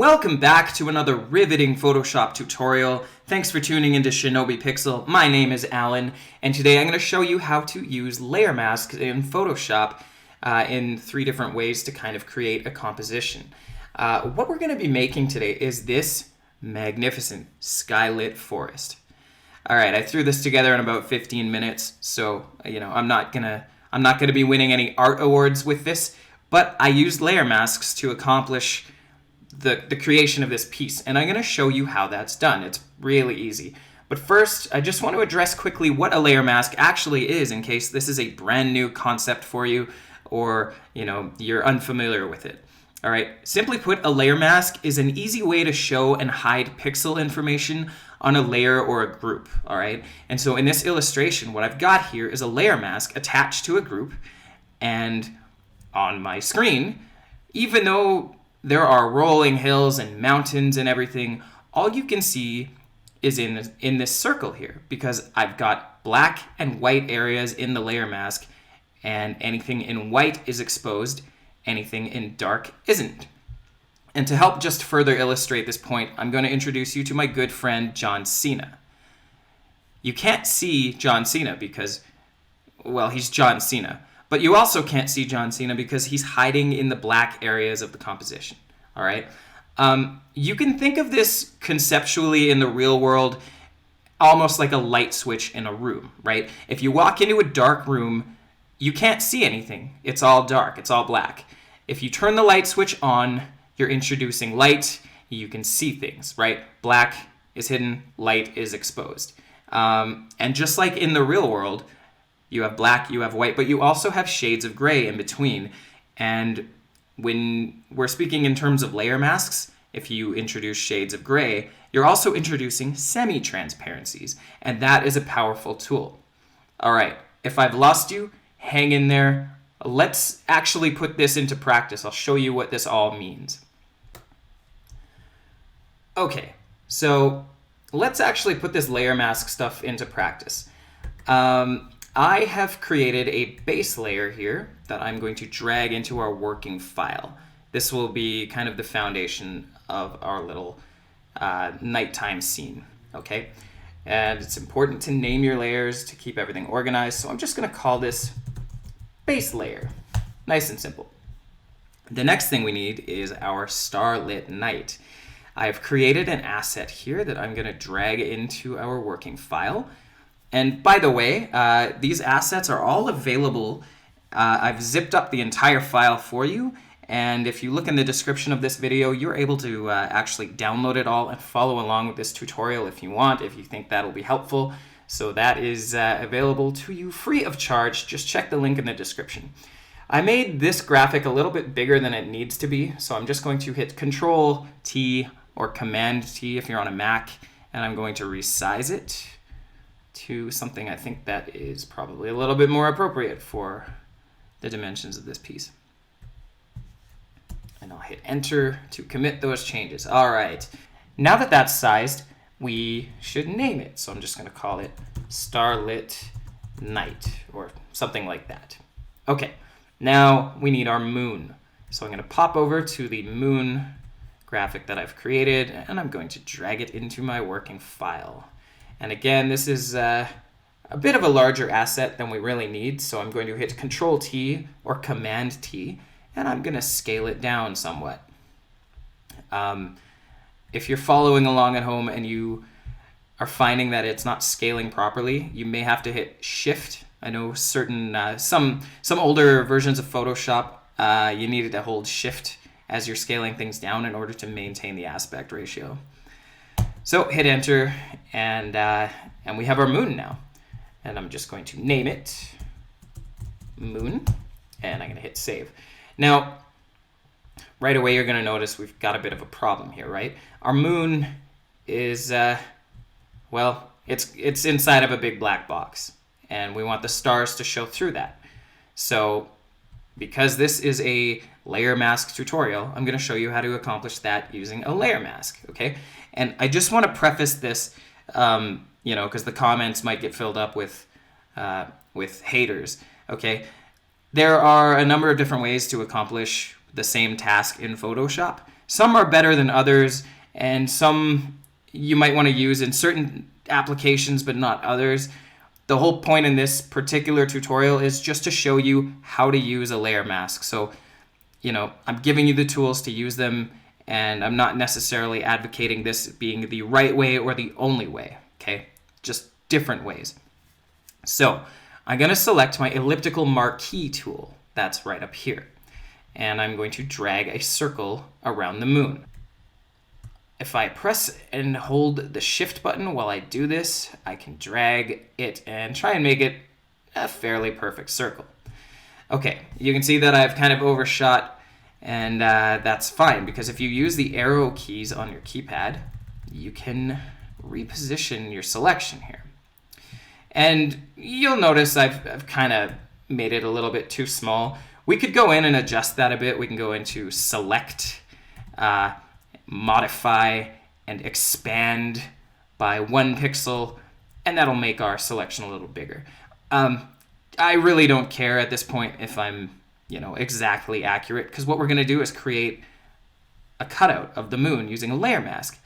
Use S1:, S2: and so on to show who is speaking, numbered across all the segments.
S1: Welcome back to another riveting Photoshop tutorial. Thanks for tuning into ShinobiPixel. My name is Alan, and today I'm going to show you how to use layer masks in Photoshop in 3 different ways to kind of create a composition. What we're going to be making today is this magnificent skylit forest. All right, I threw this together in about 15 minutes, so I'm not gonna be winning any art awards with this, but I used layer masks to accomplish the creation of this piece, and I'm going to show you how that's done. It's really easy. But first, I just want to address quickly what a layer mask actually is in case this is a brand new concept for you or you're unfamiliar with it. All right, simply put, a layer mask is an easy way to show and hide pixel information on a layer or a group, all right? And so in this illustration, what I've got here is a layer mask attached to a group, and on my screen, even though there are rolling hills and mountains and everything, all you can see is in this circle here, because I've got black and white areas in the layer mask, and anything in white is exposed, anything in dark isn't. And to help just further illustrate this point, I'm going to introduce you to my good friend John Cena. You can't see John Cena because, well, he's John Cena. But you also can't see John Cena because he's hiding in the black areas of the composition, all right? You can think of this conceptually in the real world almost like a light switch in a room, right? If you walk into a dark room, you can't see anything. It's all dark, it's all black. If you turn the light switch on, you're introducing light, you can see things, right? Black is hidden, light is exposed. And just like in the real world, you have black, you have white, but you also have shades of gray in between. And when we're speaking in terms of layer masks, if you introduce shades of gray, you're also introducing semi-transparencies, and that is a powerful tool. All right, if I've lost you, hang in there. Let's actually put this into practice. I'll show you what this all means. Okay, so let's actually put this layer mask stuff into practice. I have created a base layer here that I'm going to drag into our working file. This will be kind of the foundation of our little nighttime scene, okay? And it's important to name your layers to keep everything organized, so I'm just gonna call this base layer. Nice and simple. The next thing we need is our starlit night. I've created an asset here that I'm gonna drag into our working file. And by the way, these assets are all available. I've zipped up the entire file for you. And if you look in the description of this video, you're able to actually download it all and follow along with this tutorial if you want, if you think that'll be helpful. So that is available to you free of charge. Just check the link in the description. I made this graphic a little bit bigger than it needs to be. So I'm just going to hit Control T or Command T if you're on a Mac, and I'm going to resize it to something I think that is probably a little bit more appropriate for the dimensions of this piece. And I'll hit enter to commit those changes. All right, now that that's sized, we should name it. So I'm just gonna call it Starlit Night or something like that. Okay, now we need our moon. So I'm gonna pop over to the moon graphic that I've created, and I'm going to drag it into my working file. And again, this is a bit of a larger asset than we really need, so I'm going to hit Control T or Command T, and I'm going to scale it down somewhat. If you're following along at home and you are finding that it's not scaling properly, you may have to hit Shift. I know certain some older versions of Photoshop, you needed to hold Shift as you're scaling things down in order to maintain the aspect ratio. So hit enter, and we have our moon now. And I'm just going to name it moon, and I'm gonna hit save. Now, right away you're gonna notice we've got a bit of a problem here, right? Our moon is, well, it's inside of a big black box, and we want the stars to show through that. So because this is a layer mask tutorial, I'm gonna show you how to accomplish that using a layer mask, okay? And I just want to preface this, because the comments might get filled up with haters, okay? There are a number of different ways to accomplish the same task in Photoshop. Some are better than others, and some you might want to use in certain applications but not others. The whole point in this particular tutorial is just to show you how to use a layer mask. So, I'm giving you the tools to use them, and I'm not necessarily advocating this being the right way or the only way, okay? Just different ways. So, I'm going to select my elliptical marquee tool. That's right up here. And I'm going to drag a circle around the moon. If I press and hold the shift button while I do this, I can drag it and try and make it a fairly perfect circle. Okay, you can see that I've kind of overshot, and that's fine, because if you use the arrow keys on your keypad, you can reposition your selection here. And you'll notice I've kind of made it a little bit too small. We could go in and adjust that a bit. We can go into select, modify, and expand by 1 pixel, and that'll make our selection a little bigger. I really don't care at this point if I'm, exactly accurate, because what we're going to do is create a cutout of the moon using a layer mask.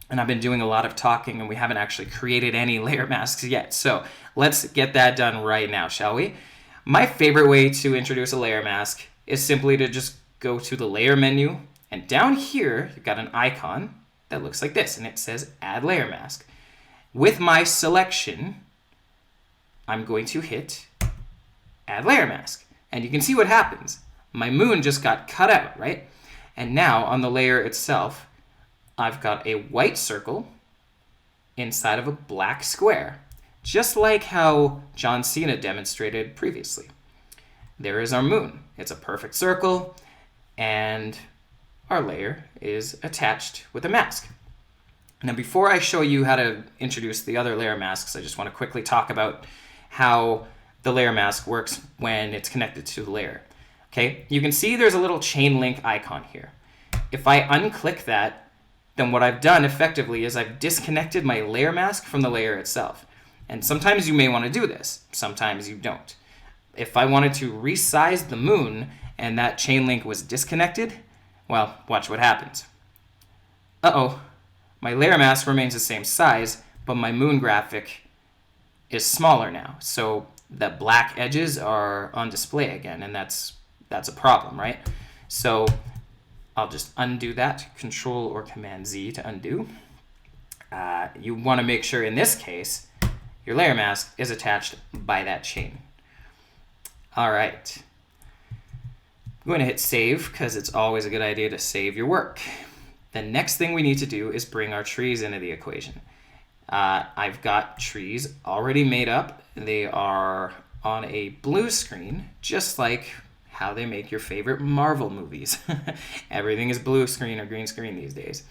S1: And I've been doing a lot of talking, and we haven't actually created any layer masks yet. So let's get that done right now, shall we? My favorite way to introduce a layer mask is simply to just go to the layer menu, and down here, you've got an icon that looks like this, and it says Add Layer Mask. With my selection, I'm going to hit Add Layer Mask. And you can see what happens. My moon just got cut out, right? And now, on the layer itself, I've got a white circle inside of a black square, just like how John Cena demonstrated previously. There is our moon. It's a perfect circle, and our layer is attached with a mask. Now, before I show you how to introduce the other layer masks, I just want to quickly talk about how the layer mask works when it's connected to the layer. Okay, you can see there's a little chain link icon here. If I unclick that, then what I've done effectively is I've disconnected my layer mask from the layer itself. And sometimes you may want to do this, sometimes you don't. If I wanted to resize the moon and that chain link was disconnected, well, watch what happens. Uh-oh, my layer mask remains the same size, but my moon graphic is smaller now. So the black edges are on display again, and that's a problem, right? So I'll just undo that, Control or Command Z to undo. You want to make sure in this case, your layer mask is attached by that chain. All right. I'm going to hit save because it's always a good idea to save your work. The next thing we need to do is bring our trees into the equation. I've got trees already made up. They are on a blue screen, just like how they make your favorite Marvel movies. Everything is blue screen or green screen these days.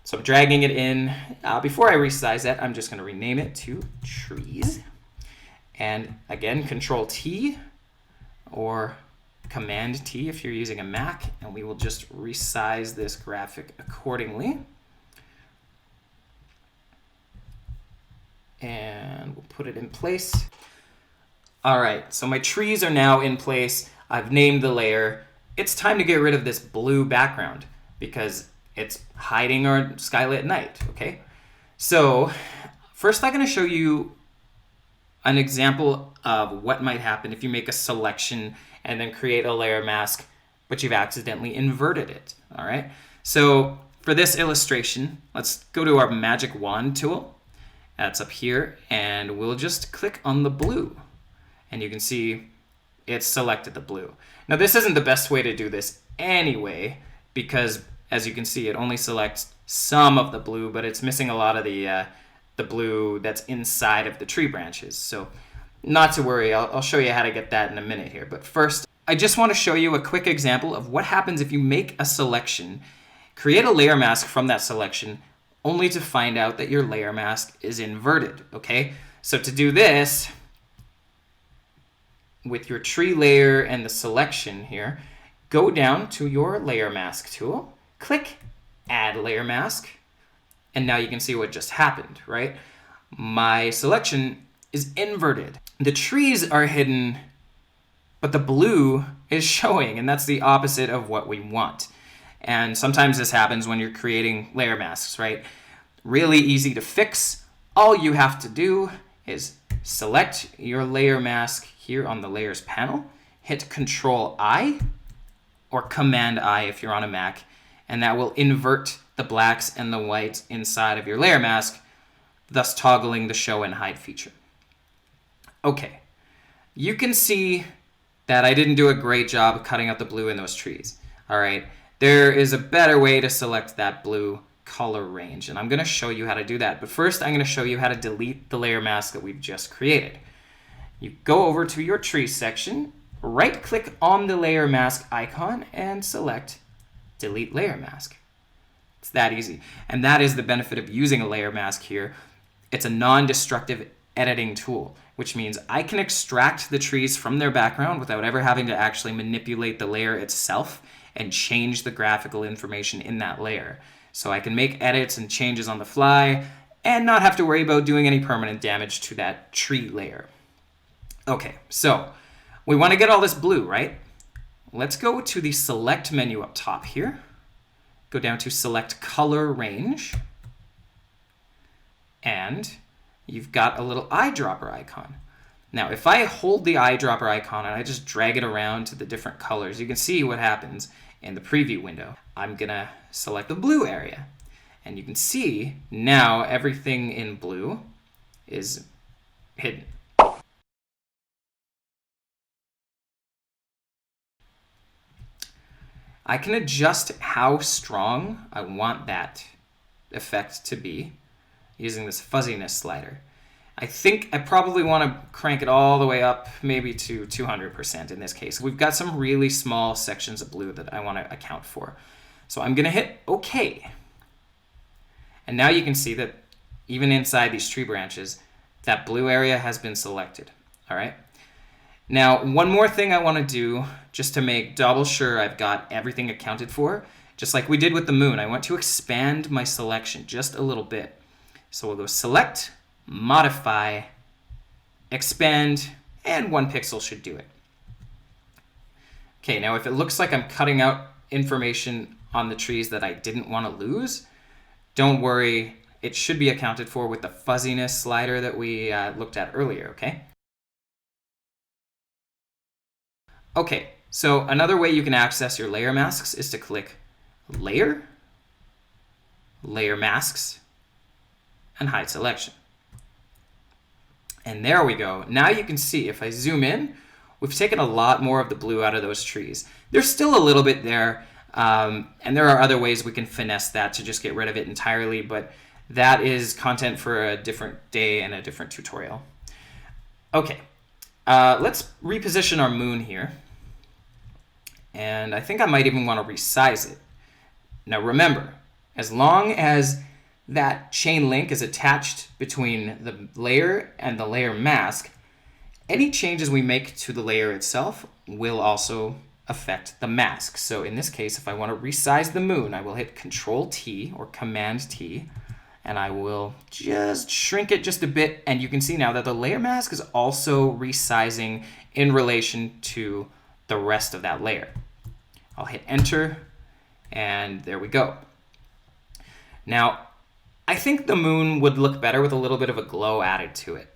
S1: So I'm dragging it in. Before I resize that, I'm just going to rename it to trees. And again, Control T or Command T if you're using a Mac, and we will just resize this graphic accordingly. And we'll put it in place. All right, so my trees are now in place. I've named the layer. It's time to get rid of this blue background because it's hiding our skylit night, okay? So first I'm gonna show you an example of what might happen if you make a selection and then create a layer mask, but you've accidentally inverted it, all right? So for this illustration, let's go to our magic wand tool. That's up here, and we'll just click on the blue. And you can see it's selected the blue. Now this isn't the best way to do this anyway, because as you can see, it only selects some of the blue, but it's missing a lot of the blue that's inside of the tree branches. So not to worry, I'll show you how to get that in a minute here. But first, I just want to show you a quick example of what happens if you make a selection, create a layer mask from that selection, only to find out that your layer mask is inverted, okay? So to do this, with your tree layer and the selection here, go down to your layer mask tool, click Add Layer Mask, and now you can see what just happened, right? My selection is inverted. The trees are hidden, but the blue is showing, and that's the opposite of what we want. And sometimes this happens when you're creating layer masks, right? Really easy to fix. All you have to do is select your layer mask here on the layers panel, hit Control I or Command I if you're on a Mac, and that will invert the blacks and the whites inside of your layer mask, thus toggling the show and hide feature. Okay, you can see that I didn't do a great job of cutting out the blue in those trees. All right, there is a better way to select that blue color range, and I'm going to show you how to do that. But first, I'm going to show you how to delete the layer mask that we've just created. You go over to your tree section, right-click on the layer mask icon, and select Delete Layer Mask. It's that easy. And that is the benefit of using a layer mask here. It's a non-destructive editing tool, which means I can extract the trees from their background without ever having to actually manipulate the layer itself and change the graphical information in that layer. So I can make edits and changes on the fly and not have to worry about doing any permanent damage to that tree layer. Okay, so we want to get all this blue, right? Let's go to the Select menu up top here. Go down to Select Color Range. And you've got a little eyedropper icon. Now, if I hold the eyedropper icon and I just drag it around to the different colors, you can see what happens in the preview window. I'm going to select the blue area. And you can see now everything in blue is hidden. I can adjust how strong I want that effect to be using this fuzziness slider. I think I probably want to crank it all the way up, maybe to 200% in this case. We've got some really small sections of blue that I want to account for. So I'm going to hit OK. And now you can see that even inside these tree branches, that blue area has been selected. All right. Now, one more thing I want to do, just to make double sure I've got everything accounted for, just like we did with the moon, I want to expand my selection just a little bit. So we'll go Select, Modify, Expand, and 1 pixel should do it. Okay, now if it looks like I'm cutting out information on the trees that I didn't want to lose, don't worry, it should be accounted for with the fuzziness slider that we looked at earlier, okay? Okay, so another way you can access your layer masks is to click Layer, Layer Masks, and Hide Selection. And there we go. Now you can see, if I zoom in, we've taken a lot more of the blue out of those trees. There's still a little bit there, and there are other ways we can finesse that to just get rid of it entirely, but that is content for a different day and a different tutorial. Okay, let's reposition our moon here. And I think I might even want to resize it. Now remember, as long as that chain link is attached between the layer and the layer mask, any changes we make to the layer itself will also affect the mask. So in this case, if I want to resize the moon, I will hit Control T or Command T, and I will just shrink it just a bit. And you can see now that the layer mask is also resizing in relation to the rest of that layer. I'll hit Enter, and there we go. Now, I think the moon would look better with a little bit of a glow added to it.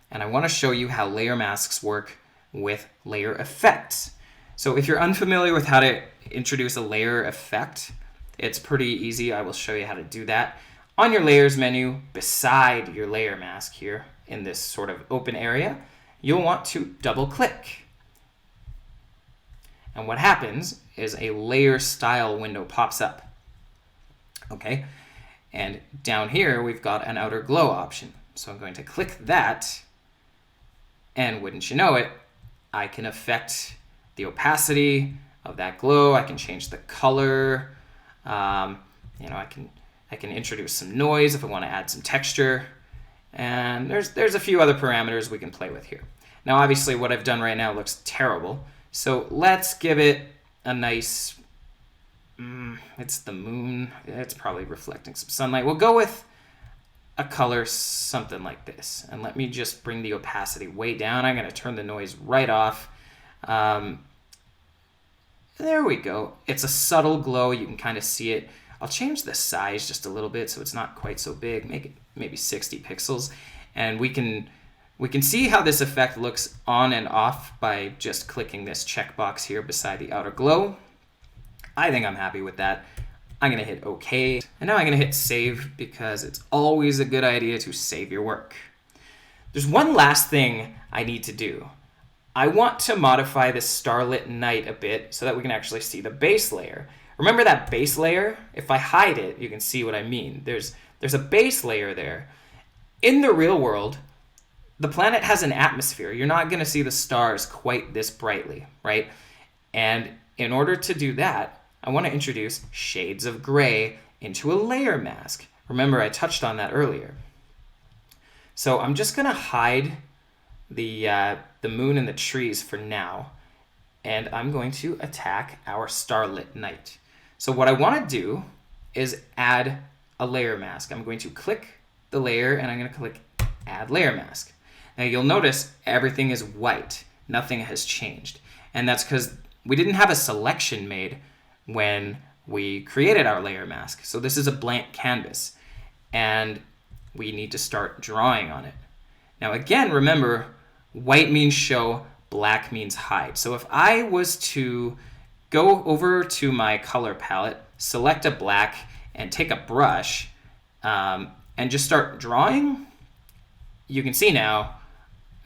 S1: And I want to show you how layer masks work with layer effects. So if you're unfamiliar with how to introduce a layer effect, it's pretty easy. I will show you how to do that. On your layers menu, beside your layer mask here in this sort of open area, you'll want to double click. And what happens is a layer style window pops up. Okay, and down here we've got an outer glow option. So I'm going to click that, and wouldn't you know it, I can affect the opacity of that glow. I can change the color. I can introduce some noise if I want to add some texture. And there's a few other parameters we can play with here. Now, obviously, what I've done right now looks terrible. So let's give it a nice, it's the moon. It's probably reflecting some sunlight. We'll go with a color something like this. And let me just bring the opacity way down. I'm going to turn the noise right off. And There we go. It's a subtle glow. You can kind of see it. I'll change the size just a little bit so it's not quite so big. Make it maybe 60 pixels. And we can see how this effect looks on and off by just clicking this checkbox here beside the outer glow. I think I'm happy with that. I'm going to hit OK. And now I'm going to hit save because it's always a good idea to save your work. There's one last thing I need to do. I want to modify this starlit night a bit so that we can actually see the base layer. Remember that base layer? If I hide it, you can see what I mean. There's a base layer there. In the real world, the planet has an atmosphere. You're not going to see the stars quite this brightly, right? And in order to do that, I want to introduce shades of gray into a layer mask. Remember, I touched on that earlier. So I'm just going to hide the moon and the trees for now, and I'm going to attack our starlit night. So what I want to do is add a layer mask. I'm going to click the layer, and I'm going to click Add Layer Mask. Now you'll notice everything is white. Nothing has changed. And that's because we didn't have a selection made when we created our layer mask. So this is a blank canvas, and we need to start drawing on it. Now again, remember, white means show, black means hide. So if I was to go over to my color palette, select a black, and take a brush, and just start drawing, you can see now,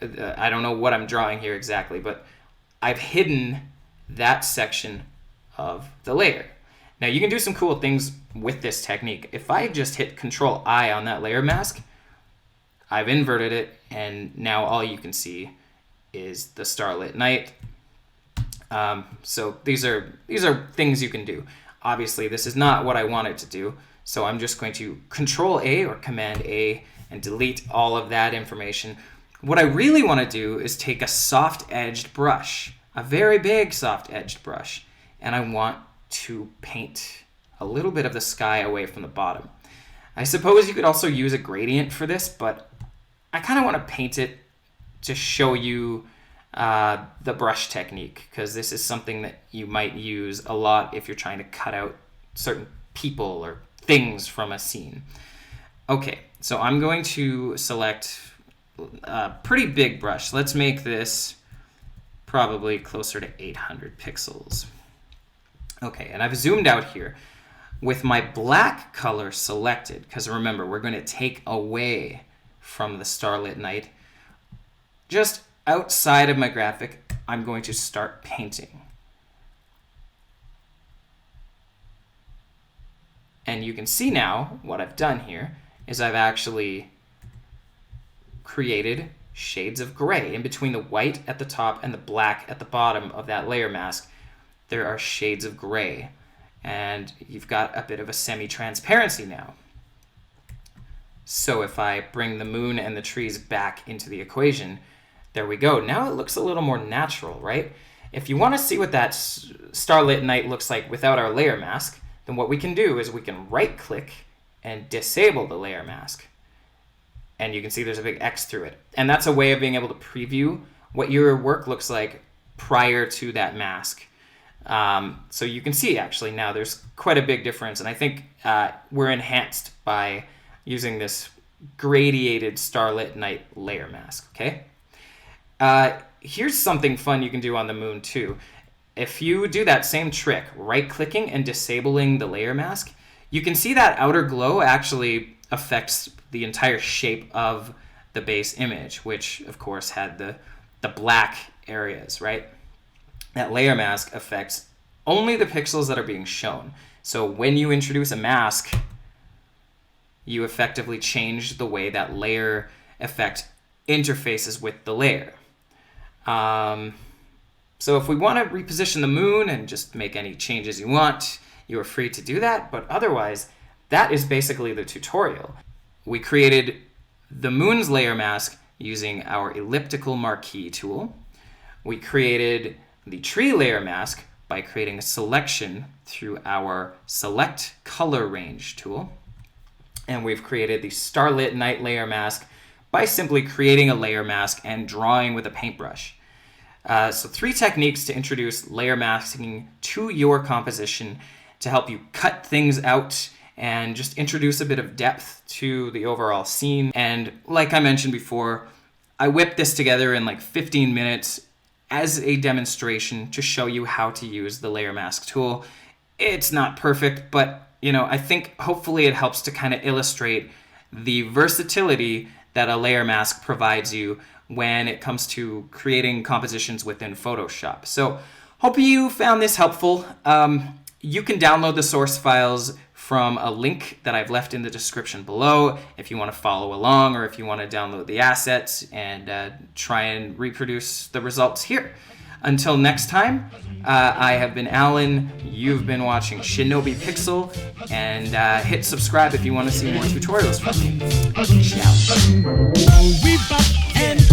S1: I don't know what I'm drawing here exactly, but I've hidden that section of the layer. Now you can do some cool things with this technique. If I just hit Control I on that layer mask, I've inverted it, and now all you can see is the starlit night. So these are things you can do. Obviously, this is not what I wanted to do, so I'm just going to Control A or Command A and delete all of that information. What I really want to do is take a soft-edged brush, a very big soft-edged brush, and I want to paint a little bit of the sky away from the bottom. I suppose you could also use a gradient for this, but I kind of want to paint it to show you the brush technique, because this is something that you might use a lot if you're trying to cut out certain people or things from a scene. Okay, so I'm going to select a pretty big brush. Let's make this probably closer to 800 pixels. Okay, and I've zoomed out here with my black color selected, because remember, we're going to take away from the starlit night. Just outside of my graphic, I'm going to start painting. And you can see now what I've done here is I've actually created shades of gray in between the white at the top and the black at the bottom of that layer mask. There are shades of gray, and you've got a bit of a semi-transparency now. So if I bring the moon and the trees back into the equation, there we go. Now it looks a little more natural, right? If you want to see what that starlit night looks like without our layer mask, then what we can do is we can right-click and disable the layer mask. And you can see there's a big X through it. And that's a way of being able to preview what your work looks like prior to that mask. So you can see actually now there's quite a big difference. And I think we're enhanced by using this gradiated starlit night layer mask, okay? Here's something fun you can do on the moon too. If you do that same trick, right-clicking and disabling the layer mask, you can see that outer glow actually affects the entire shape of the base image, which of course had the black areas, right? That layer mask affects only the pixels that are being shown. So when you introduce a mask, you effectively change the way that layer effect interfaces with the layer. So if we want to reposition the moon and just make any changes you want, you are free to do that. But otherwise, that is basically the tutorial. We created the moon's layer mask using our elliptical marquee tool. We created the tree layer mask by creating a selection through our select color range tool. And we've created the starlit night layer mask by simply creating a layer mask and drawing with a paintbrush. So 3 techniques to introduce layer masking to your composition to help you cut things out and just introduce a bit of depth to the overall scene. And like I mentioned before, I whipped this together in like 15 minutes as a demonstration to show you how to use the layer mask tool. It's not perfect, but I think hopefully it helps to kind of illustrate the versatility that a layer mask provides you when it comes to creating compositions within Photoshop. So hope you found this helpful. You can download the source files from a link that I've left in the description below if you want to follow along, or if you want to download the assets and try and reproduce the results here. Until next time, I have been Alan, you've been watching ShinobiPixel, and hit subscribe if you want to see more tutorials from me. Ciao.